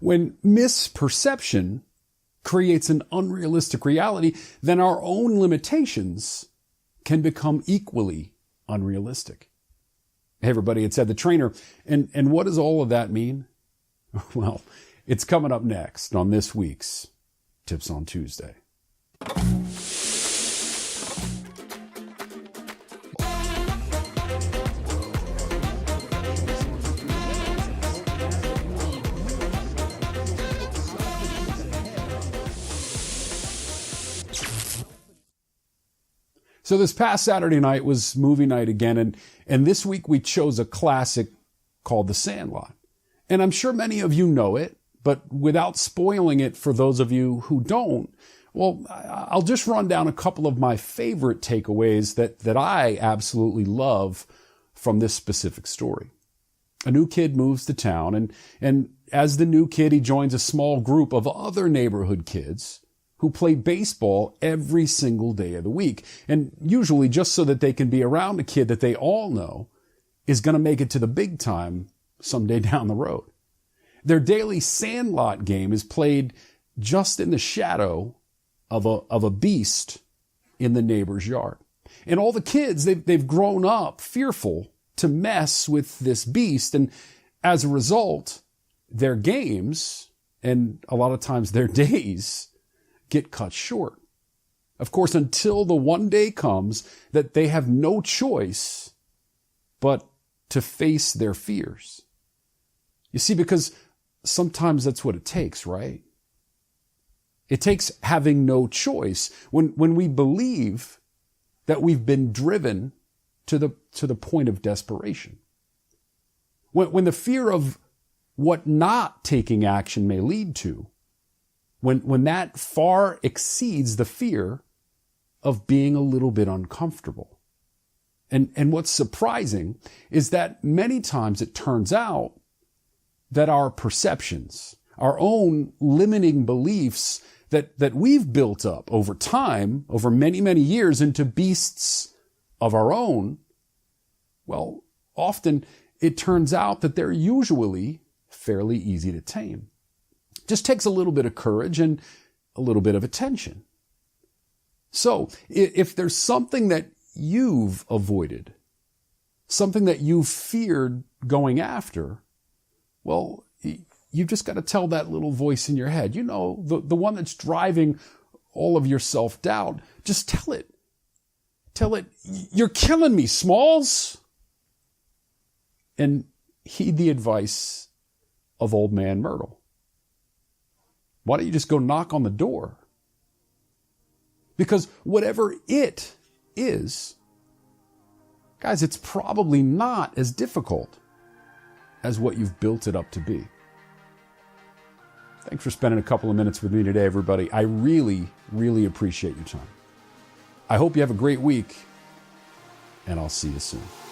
When misperception creates an unrealistic reality, then our own limitations can become equally unrealistic. Hey everybody, it's Ed the Trainer. And what does all of that mean? Well, it's coming up next on this week's Tips on Tuesday. So this past Saturday night was movie night again, and this week we chose a classic called The Sandlot. And I'm sure many of you know it, but without spoiling it for those of you who don't, well, I'll just run down a couple of my favorite takeaways that I absolutely love from this specific story. A new kid moves to town, and as the new kid, he joins a small group of other neighborhood kids who play baseball every single day of the week. And usually just so that they can be around a kid that they all know is going to make it to the big time someday down the road. Their daily Sandlot game is played just in the shadow of a beast in the neighbor's yard. And all the kids, they've grown up fearful to mess with this beast. And as a result, their games, and a lot of times their days, get cut short. Of course, until the one day comes that they have no choice but to face their fears. You see, because sometimes that's what it takes, right? It takes having no choice when we believe that we've been driven to the point of desperation. When the fear of what not taking action may lead to, when that far exceeds the fear of being a little bit uncomfortable. And what's surprising is that many times it turns out that our perceptions, our own limiting beliefs that we've built up over time, over many, many years into beasts of our own, well, often it turns out that they're usually fairly easy to tame. Just takes a little bit of courage and a little bit of attention. So if there's something that you've avoided, something that you've feared going after, well, you've just got to tell that little voice in your head, you know, the one that's driving all of your self-doubt, just tell it. Tell it, you're killing me, Smalls. And heed the advice of Old Man Myrtle. Why don't you just go knock on the door? Because whatever it is, guys, it's probably not as difficult as what you've built it up to be. Thanks for spending a couple of minutes with me today, everybody. I really, really appreciate your time. I hope you have a great week, and I'll see you soon.